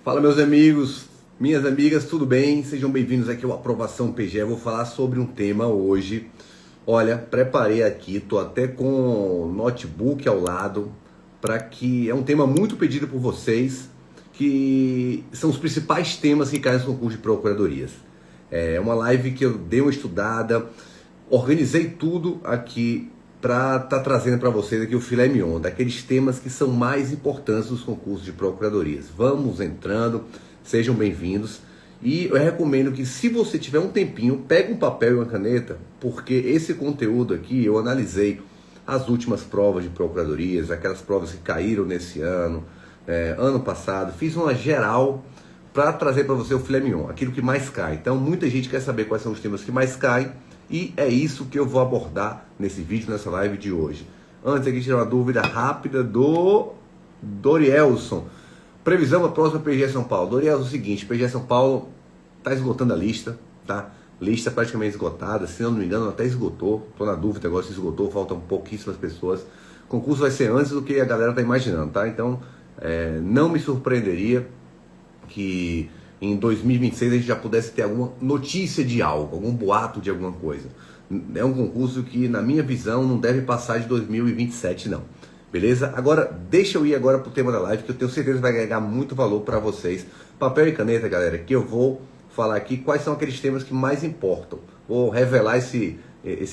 Fala meus amigos, minhas amigas, tudo bem? Sejam bem-vindos aqui ao Aprovação PGE. Eu vou falar sobre um tema hoje. Olha, preparei aqui, tô até com o notebook ao lado, para que é um tema muito pedido por vocês, que são os principais temas que caem no concurso de procuradorias. É uma live que eu dei uma estudada, organizei tudo aqui para estar trazendo para vocês aqui o filé mignon, daqueles temas que são mais importantes nos concursos de procuradorias. Vamos entrando, sejam bem-vindos. E eu recomendo que, se você tiver um tempinho, pegue um papel e uma caneta, porque esse conteúdo aqui eu analisei as últimas provas de procuradorias, aquelas provas que caíram nesse ano, ano passado, fiz uma geral para trazer para você o filé mignon, aquilo que mais cai. Então muita gente quer saber quais são os temas que mais caem, e é isso que eu vou abordar nesse vídeo, nessa live de hoje. Antes aqui, tirar uma dúvida rápida do Dorielson. Previsão para a próxima PGE São Paulo. Dorielson, é o seguinte, PGE São Paulo está esgotando a lista, tá? Lista praticamente esgotada, se eu não me engano até esgotou. Estou na dúvida agora se esgotou, faltam pouquíssimas pessoas. O concurso vai ser antes do que a galera está imaginando, tá? Então, não me surpreenderia que em 2026 a gente já pudesse ter alguma notícia de algo, algum boato de alguma coisa. É um concurso que, na minha visão, não deve passar de 2027, não. Beleza? Agora, deixa eu ir agora pro tema da live, que eu tenho certeza que vai agregar muito valor para vocês. Papel e caneta, galera, que eu vou falar aqui quais são aqueles temas que mais importam. Vou revelar esse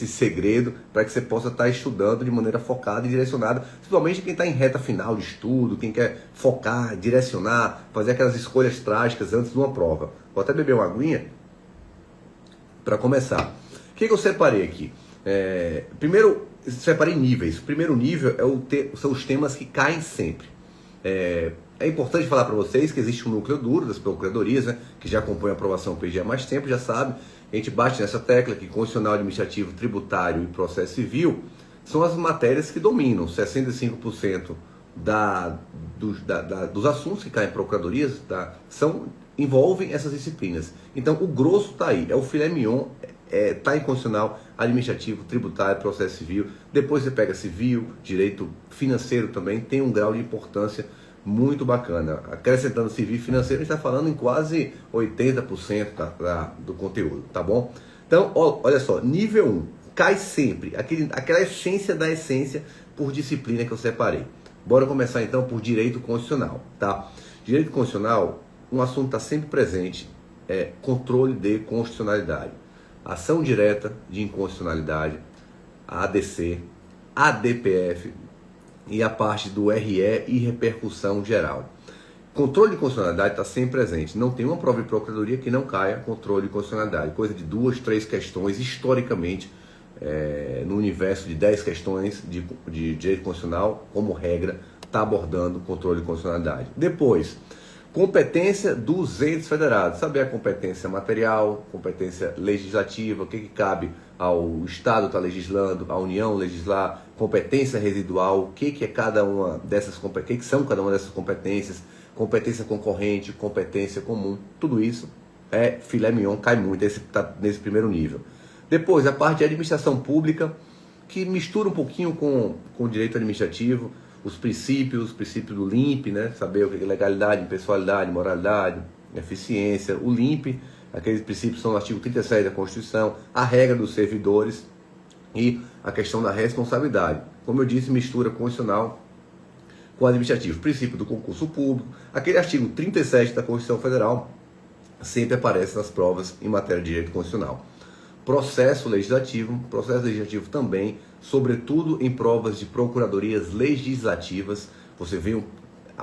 segredo para que você possa estar estudando de maneira focada e direcionada, principalmente quem está em reta final de estudo, quem quer focar, direcionar, fazer aquelas escolhas trágicas antes de uma prova. Vou até beber uma aguinha para começar. O que eu separei aqui? Primeiro, separei níveis. O primeiro nível são os temas que caem sempre. É importante falar para vocês que existe um núcleo duro das procuradorias, né, que já acompanha a aprovação PGE há mais tempo, já sabe. A gente bate nessa tecla que constitucional, administrativo, tributário e processo civil são as matérias que dominam 65% dos assuntos que caem em procuradorias, tá, envolvem essas disciplinas. Então o grosso está aí, é o filé mignon, está em constitucional, administrativo, tributário, processo civil. Depois você pega civil, direito financeiro também, tem um grau de importância muito bacana. Acrescentando civil e financeiro, a gente está falando em quase 80% do conteúdo, tá bom? Então, olha só, nível 1, cai sempre, aquela essência da essência por disciplina que eu separei. Bora começar então por direito constitucional, tá? Direito constitucional, um assunto está sempre presente, é controle de constitucionalidade. Ação direta de inconstitucionalidade, a ADC, ADPF, e a parte do RE e repercussão geral. Controle de constitucionalidade está sempre presente. Não tem uma prova de procuradoria que não caia controle de constitucionalidade. Coisa de 2, 3 questões, historicamente, no universo de 10 questões de direito constitucional, como regra, está abordando controle de constitucionalidade. Depois, competência dos entes federados. Saber a competência material, competência legislativa, o que cabe ao Estado estar legislando, à União legislar, competência residual, o que é cada uma dessas competências, o que são cada uma dessas competências, competência concorrente, competência comum, tudo isso é filé mignon, cai muito, está nesse primeiro nível. Depois, a parte de administração pública, que mistura um pouquinho com o direito administrativo, os princípios do LIMP, né? Saber o que é legalidade, impessoalidade, moralidade, eficiência. O LIMP, aqueles princípios são no artigo 37 da Constituição, a regra dos servidores e a questão da responsabilidade. Como eu disse, mistura constitucional com administrativo. Princípio do concurso público, aquele artigo 37 da Constituição Federal sempre aparece nas provas em matéria de direito constitucional. Processo legislativo também, sobretudo em provas de procuradorias legislativas, você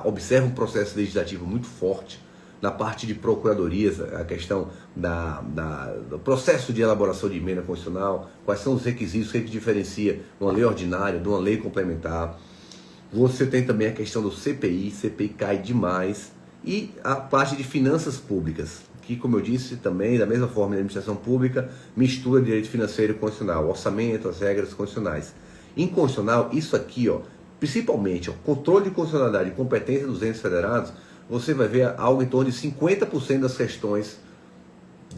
observa um processo legislativo muito forte. Na parte de procuradorias, a questão do processo de elaboração de emenda constitucional, quais são os requisitos, o que diferencia uma lei ordinária de uma lei complementar. Você tem também a questão do CPI cai demais, e a parte de finanças públicas, que, como eu disse também, da mesma forma, na administração pública, mistura direito financeiro e constitucional, orçamento, as regras constitucionais. Em constitucional, isso aqui, principalmente, controle de constitucionalidade e competência dos entes federados, você vai ver algo em torno de 50% das questões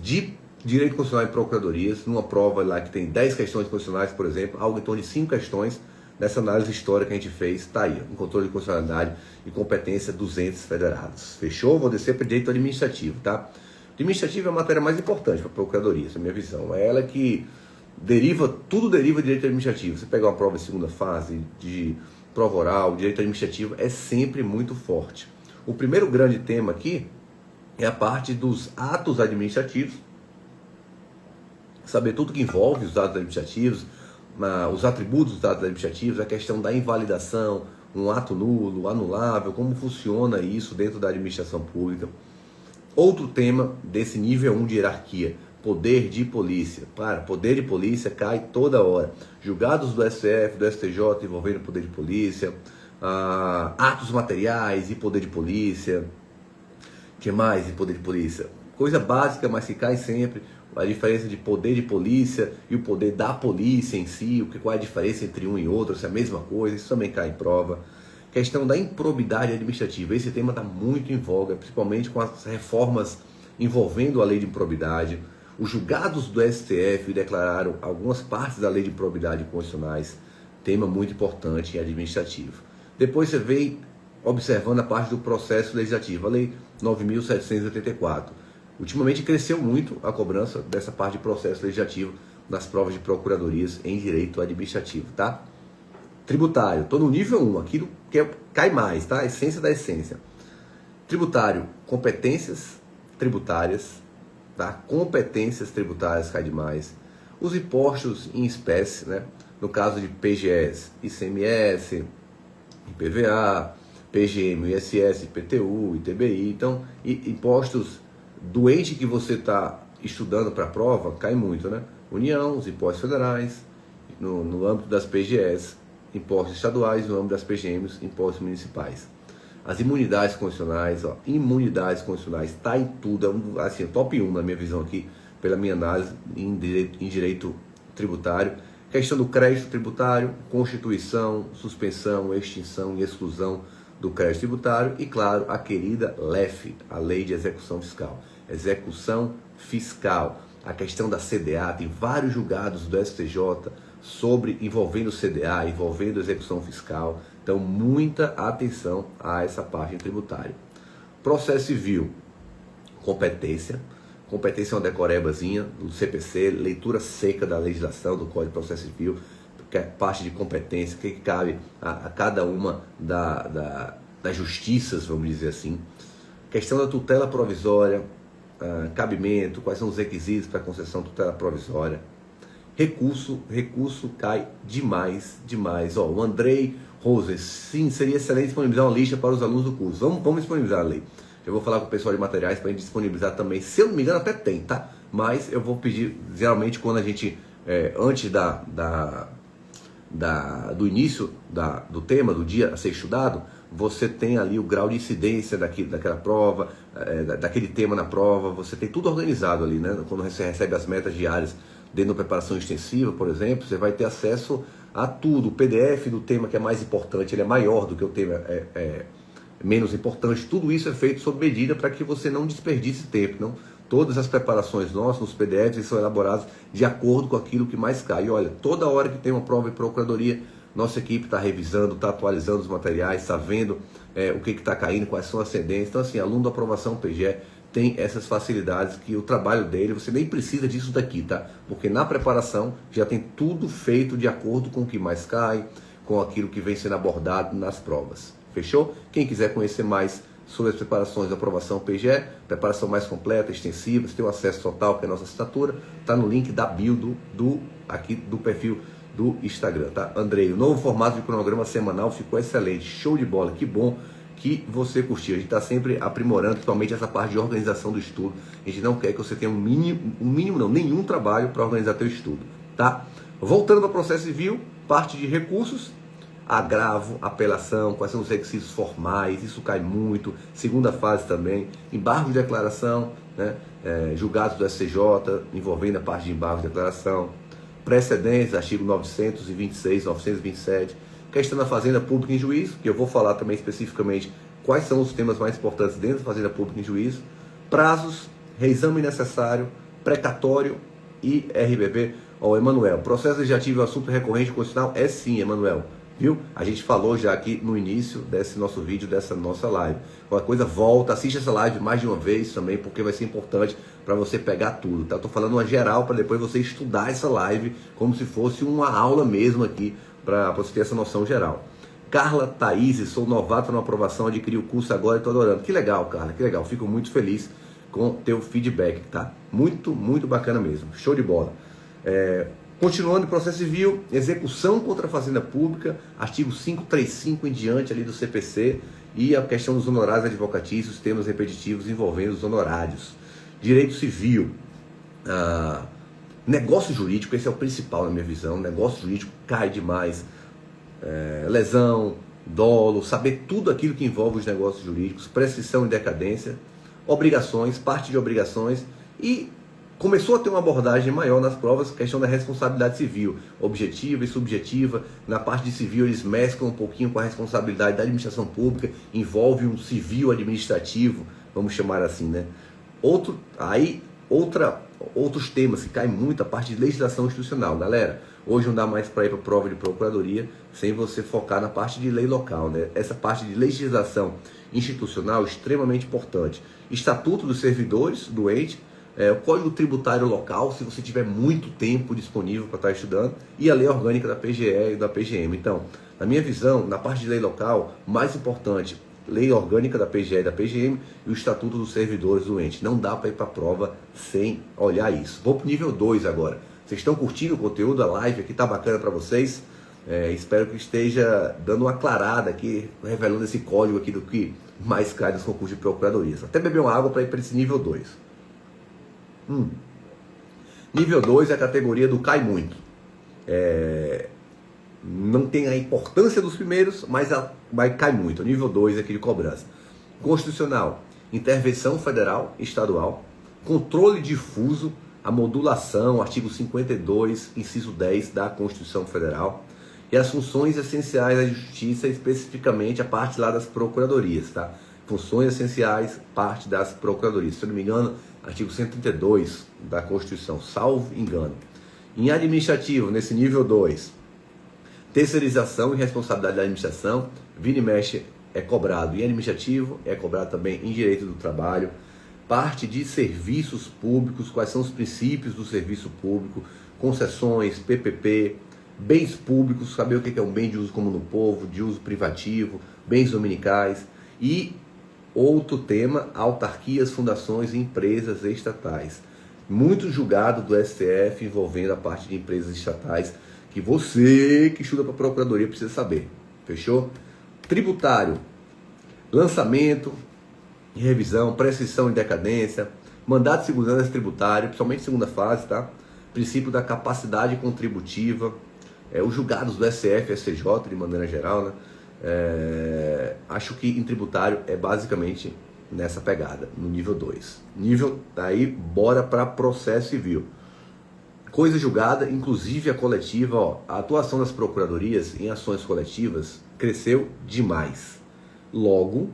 de direito constitucional em procuradorias, numa prova lá que tem 10 questões constitucionais, por exemplo, algo em torno de 5 questões nessa análise histórica que a gente fez, está aí, em controle de constitucionalidade e competência dos entes federados. Fechou? Vou descer para o direito administrativo, tá? Administrativo é a matéria mais importante para a Procuradoria, essa é a minha visão. É ela que tudo deriva de direito administrativo. Você pegar uma prova em segunda fase, de prova oral, direito administrativo é sempre muito forte. O primeiro grande tema aqui é a parte dos atos administrativos, saber tudo que envolve os atos administrativos, os atributos dos atos administrativos, a questão da invalidação, um ato nulo, anulável, como funciona isso dentro da administração pública. Outro tema desse nível 1 de hierarquia, poder de polícia. Para, poder de polícia cai toda hora. Julgados do STF, do STJ envolvendo poder de polícia, atos materiais e poder de polícia. Que mais em poder de polícia? Coisa básica, mas que cai sempre. A diferença de poder de polícia e o poder da polícia em si, qual é a diferença entre um e outro, se é a mesma coisa, isso também cai em prova. Questão da improbidade administrativa, esse tema está muito em voga, principalmente com as reformas envolvendo a lei de improbidade. Os julgados do STF declararam algumas partes da lei de improbidade constitucionais, tema muito importante e administrativo. Depois você vem observando a parte do processo legislativo, a lei 9.784. Ultimamente cresceu muito a cobrança dessa parte de processo legislativo nas provas de procuradorias em direito administrativo, tá? Tributário, estou no nível 1, aquilo que cai mais, tá? A essência da essência. Tributário, competências tributárias, tá? Competências tributárias cai demais. Os impostos em espécie, né? No caso de PGS, ICMS, IPVA, PGM, ISS, IPTU, ITBI, então, impostos do ente que você está estudando para a prova, cai muito, né? União, os impostos federais, no âmbito das PGS, impostos estaduais, no âmbito das PGMs, impostos municipais. As imunidades constitucionais, imunidades constitucionais, está em tudo, assim, top 1 na minha visão aqui, pela minha análise em direito tributário. Questão do crédito tributário, constituição, suspensão, extinção e exclusão do crédito tributário e, claro, a querida LEF, a Lei de Execução Fiscal. Execução Fiscal, a questão da CDA, tem vários julgados do STJ envolvendo CDA, envolvendo execução fiscal, então muita atenção a essa parte tributária. Processo civil, competência é uma decorebazinha do CPC, leitura seca da legislação do Código de Processo Civil, que é parte de competência, que cabe a cada uma das justiças, vamos dizer assim. Questão da tutela provisória, cabimento, quais são os requisitos para a concessão de tutela provisória. Recurso cai demais. O Andrei Roses, sim, seria excelente disponibilizar uma lista para os alunos do curso. Vamos disponibilizar a lei. Eu vou falar com o pessoal de materiais para a gente disponibilizar também. Se eu não me engano, até tem, tá? Mas eu vou pedir, geralmente, quando a gente, antes do início do tema, do dia a ser estudado, você tem ali o grau de incidência daquela prova, daquele tema na prova, você tem tudo organizado ali, né? Quando você recebe as metas diárias dentro da preparação extensiva, por exemplo, você vai ter acesso a tudo. O PDF do tema que é mais importante, ele é maior do que o tema menos importante. Tudo isso é feito sob medida para que você não desperdice tempo, não? Todas as preparações nossas, nos PDFs, são elaboradas de acordo com aquilo que mais cai. E olha, toda hora que tem uma prova em procuradoria, nossa equipe está revisando, está atualizando os materiais, está vendo o que está caindo, quais são as tendências. Então, assim, aluno da aprovação PGE tem essas facilidades que o trabalho dele, você nem precisa disso daqui, tá? Porque na preparação já tem tudo feito de acordo com o que mais cai, com aquilo que vem sendo abordado nas provas. Fechou? Quem quiser conhecer mais sobre as preparações da aprovação PGE, preparação mais completa, extensiva, você tem o acesso total, que é a nossa assinatura, está no link da bio aqui do perfil do Instagram, tá? Andrei, o novo formato de cronograma semanal ficou excelente, show de bola, que bom que você curtiu. A gente está sempre aprimorando, principalmente essa parte de organização do estudo. A gente não quer que você tenha nenhum trabalho para organizar teu estudo, tá? Voltando ao processo civil, parte de recursos, agravo, apelação, quais são os requisitos formais, isso cai muito. Segunda fase também, embargo de declaração, né? Julgados do STJ, envolvendo a parte de embargo de declaração, precedentes, artigo 926, 927, questão da Fazenda Pública em Juízo, que eu vou falar também especificamente quais são os temas mais importantes dentro da Fazenda Pública em Juízo, prazos, reexame necessário, precatório e RBB. Emanuel, processo legislativo é um assunto recorrente constitucional? É sim, Emanuel. viu? A gente falou já aqui no início desse nosso vídeo, dessa nossa live. Qualquer coisa, volta, assiste essa live mais de uma vez também, porque vai ser importante para você pegar tudo, tá? Eu tô falando uma geral para depois você estudar essa live como se fosse uma aula mesmo aqui, para você ter essa noção geral. Carla Thaís, sou novato na aprovação, adquiri o curso agora e estou adorando. Que legal, Carla, que legal. Fico muito feliz com teu feedback, tá? Muito, muito bacana mesmo. Show de bola. Continuando o processo civil, execução contra a fazenda pública, artigo 535 em diante ali do CPC, e a questão dos honorários advocatícios, temas repetitivos envolvendo os honorários. Direito civil, negócio jurídico, esse é o principal na minha visão. Negócio jurídico cai demais. Lesão, dolo, saber tudo aquilo que envolve os negócios jurídicos, prescrição e decadência, obrigações, parte de obrigações, e começou a ter uma abordagem maior nas provas, questão da responsabilidade civil, objetiva e subjetiva. Na parte de civil eles mesclam um pouquinho com a responsabilidade da administração pública, envolve um civil administrativo, vamos chamar assim, né? Outros temas que caem muito, a parte de legislação institucional. Galera, hoje não dá mais para ir para a prova de procuradoria sem você focar na parte de lei local, né? Essa parte de legislação institucional é extremamente importante. Estatuto dos servidores do ente, o Código Tributário Local, se você tiver muito tempo disponível para estar estudando, e a lei orgânica da PGE e da PGM. Então, na minha visão, na parte de lei local, mais importante, lei orgânica da PGE e da PGM e o Estatuto dos Servidores do ente. Não dá para ir para a prova sem olhar isso. Vou para o nível 2 agora. Vocês estão curtindo o conteúdo, a live aqui está bacana para vocês? Espero que esteja dando uma aclarada aqui, revelando esse código aqui do que mais cai nos concursos de procuradorias. Até beber uma água para ir para esse nível 2. Nível 2 é a categoria do cai muito. Não tem a importância dos primeiros, mas cai muito. O nível 2 é aqui de cobrança. Constitucional, intervenção federal, estadual, controle difuso, a modulação, artigo 52, inciso 10 da Constituição Federal, e as funções essenciais da Justiça, especificamente a parte lá das procuradorias, tá? Funções essenciais, parte das procuradorias. Se eu não me engano, artigo 132 da Constituição, salvo engano. Em administrativo, nesse nível 2, terceirização e responsabilidade da administração, vira e mexe é cobrado em administrativo, é cobrado também em direito do trabalho. Parte de serviços públicos, quais são os princípios do serviço público, concessões, PPP, bens públicos, saber o que é um bem de uso comum do povo, de uso privativo, bens dominicais. E outro tema, autarquias, fundações e empresas estatais. Muito julgado do STF envolvendo a parte de empresas estatais, que você que estuda para a Procuradoria precisa saber. Fechou? Tributário, lançamento, revisão, prescrição e decadência, mandato de segurança tributário, principalmente segunda fase, tá? Princípio da capacidade contributiva, os julgados do SF e STJ de maneira geral, né? Acho que em tributário é basicamente nessa pegada, no nível 2. Nível, daí bora para processo civil. Coisa julgada, inclusive a coletiva, a atuação das procuradorias em ações coletivas cresceu demais. Logo,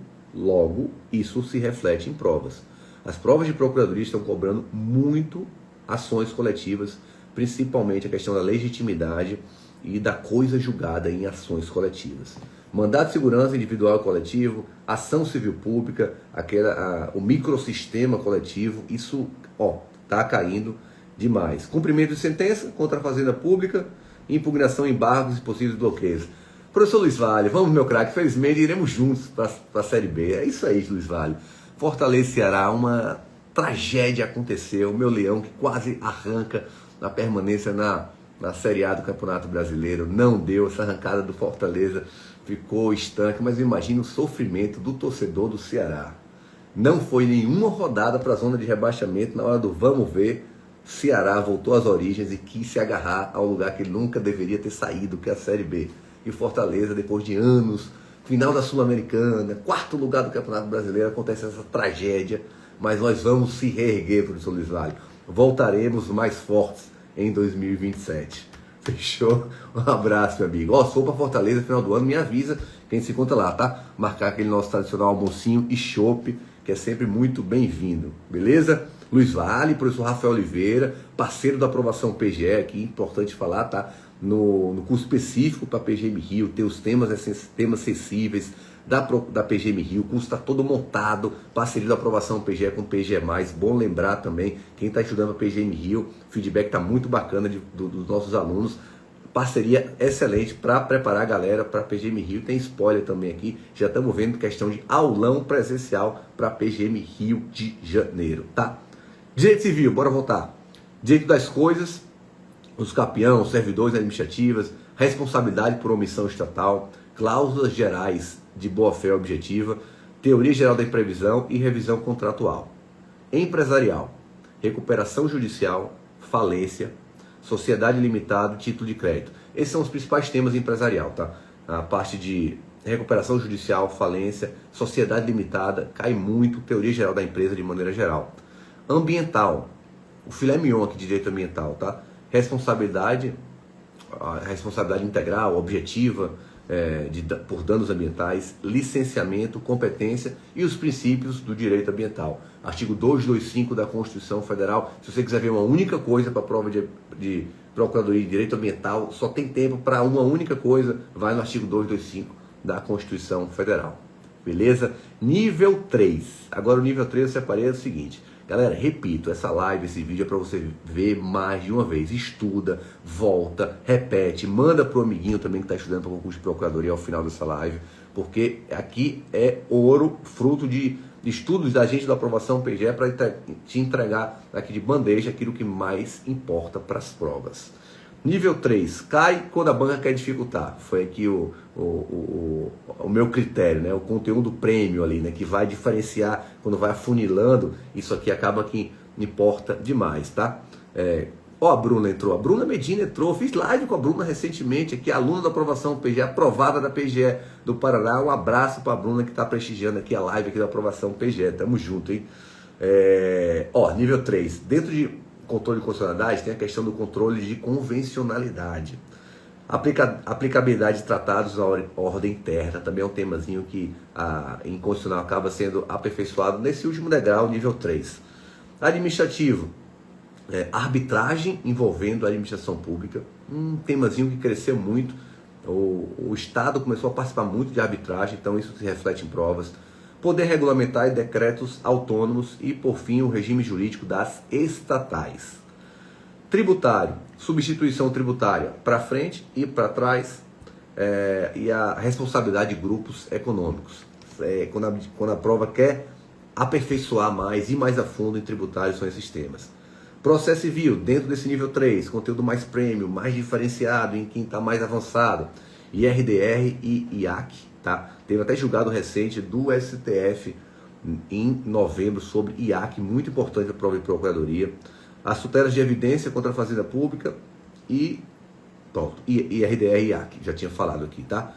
isso se reflete em provas. As provas de procuradoria estão cobrando muito ações coletivas, principalmente a questão da legitimidade e da coisa julgada em ações coletivas. Mandato de segurança individual e coletivo, ação civil pública, o microsistema coletivo, isso está caindo demais. Cumprimento de sentença contra a fazenda pública, impugnação, embargos e possíveis bloqueios. Professor Luiz Vale, vamos, meu craque, felizmente iremos juntos para a Série B. É isso aí, Luiz Vale. Fortaleza e Ceará, uma tragédia aconteceu. O meu leão que quase arranca a permanência na Série A do Campeonato Brasileiro. Não deu, essa arrancada do Fortaleza ficou estanque, mas imagina o sofrimento do torcedor do Ceará. Não foi nenhuma rodada para a zona de rebaixamento. Na hora do vamos ver, Ceará voltou às origens e quis se agarrar ao lugar que ele nunca deveria ter saído, que é a Série B. E Fortaleza, depois de anos, final da Sul-Americana, 4º lugar do Campeonato Brasileiro, acontece essa tragédia, mas nós vamos se reerguer, professor Luiz Vale. Voltaremos mais fortes em 2027. Fechou? Um abraço, meu amigo. Sou para Fortaleza, final do ano, me avisa quem se conta lá, tá? Marcar aquele nosso tradicional almocinho e chopp, que é sempre muito bem-vindo, beleza? Luiz Vale, professor Rafael Oliveira, parceiro da aprovação PGE aqui, importante falar, tá? no curso específico para PGM Rio, tem os temas sensíveis da PGM Rio, o curso está todo montado, parceria da aprovação PGE com PGE+, bom lembrar também, quem está estudando para PGM Rio, o feedback está muito bacana dos nossos alunos, parceria excelente para preparar a galera para PGM Rio, tem spoiler também aqui, já estamos vendo questão de aulão presencial para PGM Rio de Janeiro, tá? Direito civil, bora voltar. Direito das coisas, os campeões, servidores administrativas, responsabilidade por omissão estatal, cláusulas gerais de boa-fé objetiva, teoria geral da imprevisão e revisão contratual. Empresarial, recuperação judicial, falência, sociedade limitada, título de crédito. Esses são os principais temas empresarial, tá? A parte de recuperação judicial, falência, sociedade limitada, cai muito, teoria geral da empresa de maneira geral. Ambiental, o filé mignon aqui de direito ambiental, tá? Responsabilidade integral, objetiva, por danos ambientais, licenciamento, competência e os princípios do direito ambiental. Artigo 225 da Constituição Federal. Se você quiser ver uma única coisa para a prova de Procuradoria de Direito Ambiental, só tem tempo para uma única coisa, vai no artigo 225 da Constituição Federal. Beleza? Nível 3. Agora o nível 3 eu separei o seguinte. Galera, repito, essa live, esse vídeo é para você ver mais de uma vez. Estuda, volta, repete, manda pro amiguinho também que está estudando para o concurso de procuradoria ao final dessa live, porque aqui é ouro, fruto de estudos da gente da aprovação PGE para te entregar aqui de bandeja aquilo que mais importa para as provas. Nível 3, cai quando a banca quer dificultar. Foi aqui o meu critério, né? O conteúdo prêmio ali, né? Que vai diferenciar quando vai afunilando. Isso aqui acaba que importa demais, tá? A Bruna entrou. A Bruna Medina entrou. Fiz live com a Bruna recentemente aqui, aluna da aprovação PGE, aprovada da PGE do Paraná. Um abraço para a Bruna que está prestigiando aqui a live aqui da aprovação PGE. Tamo junto, hein? Nível 3. Dentro de controle de constitucionalidade, tem a questão do controle de convencionalidade. Aplicabilidade de tratados na ordem interna, também é um temazinho que em constitucional acaba sendo aperfeiçoado nesse último degrau, nível 3. Administrativo, arbitragem envolvendo a administração pública, um temazinho que cresceu muito, o Estado começou a participar muito de arbitragem, então isso se reflete em provas. Poder regulamentar e decretos autônomos e, por fim, o regime jurídico das estatais. Tributário, substituição tributária para frente e para trás, e a responsabilidade de grupos econômicos. Quando a prova quer aperfeiçoar mais e mais a fundo em tributário, são esses temas. Processo civil, dentro desse nível 3, conteúdo mais premium, mais diferenciado, em quem está mais avançado. IRDR e IAC, tá? Teve até julgado recente do STF em novembro sobre IAC, muito importante para a prova de procuradoria. As tutelas de evidência contra a Fazenda Pública e pronto, IRDR e IAC, já tinha falado aqui, tá?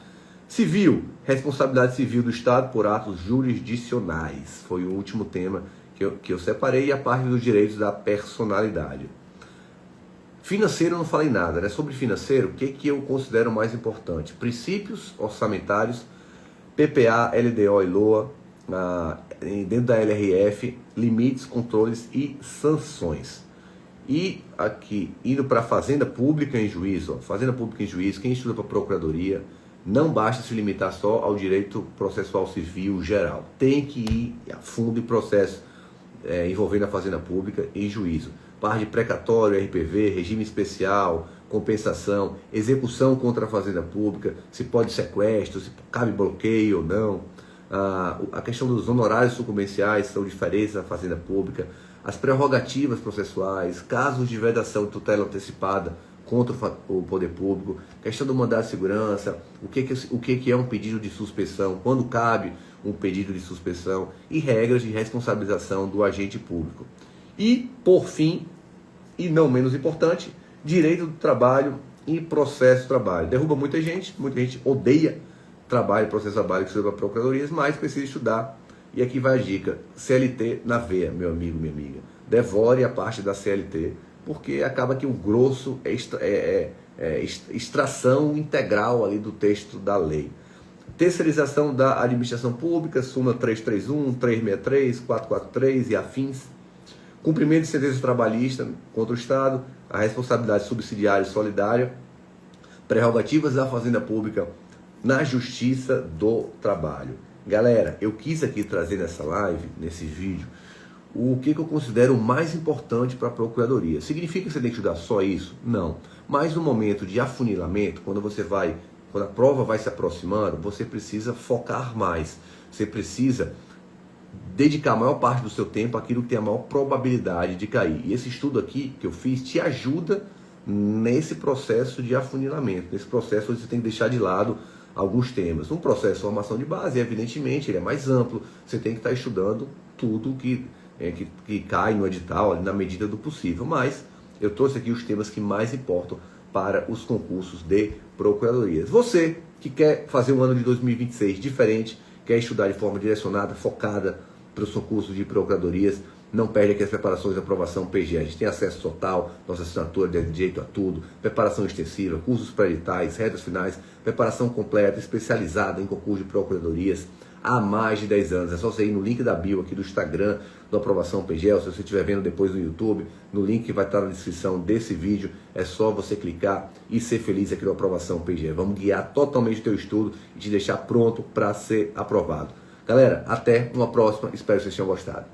Civil, responsabilidade civil do Estado por atos jurisdicionais, foi o último tema que eu separei, e a parte dos direitos da personalidade. Financeiro eu não falei nada, né? Sobre financeiro, o que eu considero mais importante? Princípios orçamentários, PPA, LDO e LOA, dentro da LRF, limites, controles e sanções. E aqui, indo para a Fazenda Pública em Juízo, Fazenda Pública em Juízo, quem estuda para a Procuradoria, não basta se limitar só ao direito processual civil geral. Tem que ir a fundo em processo envolvendo a Fazenda Pública em juízo. Parte de precatório, RPV, regime especial, compensação, execução contra a Fazenda Pública, se pode sequestro, se cabe bloqueio ou não. A questão dos honorários sucumbenciais são diferentes na Fazenda Pública. As prerrogativas processuais, casos de vedação de tutela antecipada contra o poder público, questão do mandado de segurança, o que é um pedido de suspensão, quando cabe um pedido de suspensão e regras de responsabilização do agente público. E, por fim, e não menos importante, direito do trabalho e processo de trabalho. Derruba muita gente odeia trabalho, processo de trabalho que se usa para procuradorias, mas precisa estudar. E aqui vai a dica, CLT na veia, meu amigo, minha amiga. Devore a parte da CLT, porque acaba que o grosso é extração integral ali do texto da lei. Terceirização da administração pública, súmula 331, 363, 443 e afins. Cumprimento de sentença trabalhista contra o Estado, a responsabilidade subsidiária e solidária, Prerrogativas da Fazenda Pública na Justiça do Trabalho. Galera, eu quis aqui trazer nessa live, nesse vídeo, o que eu considero o mais importante para a Procuradoria. Significa que você tem que estudar só isso? Não. Mas no momento de afunilamento, quando a prova vai se aproximando, você precisa focar mais. Você precisa dedicar a maior parte do seu tempo àquilo que tem a maior probabilidade de cair. E esse estudo aqui que eu fiz te ajuda nesse processo de afunilamento, nesse processo onde você tem que deixar de lado alguns temas. Um processo de formação de base, evidentemente, ele é mais amplo, você tem que estar estudando tudo que cai no edital, na medida do possível. Mas eu trouxe aqui os temas que mais importam para os concursos de procuradorias. Você que quer fazer um ano de 2026 diferente, quer estudar de forma direcionada, focada para os concursos de procuradorias, não perde aqui as preparações de aprovação PGE. A gente tem acesso total, nossa assinatura de direito a tudo, preparação extensiva, cursos pré-editais, retas finais, preparação completa, especializada em concurso de procuradorias há mais de 10 anos. É só você ir no link da bio aqui do Instagram do Aprovação PGE, ou se você estiver vendo depois no YouTube, no link que vai estar na descrição desse vídeo, é só você clicar e ser feliz aqui no Aprovação PGE. Vamos guiar totalmente o teu estudo e te deixar pronto para ser aprovado. Galera, até uma próxima, espero que vocês tenham gostado.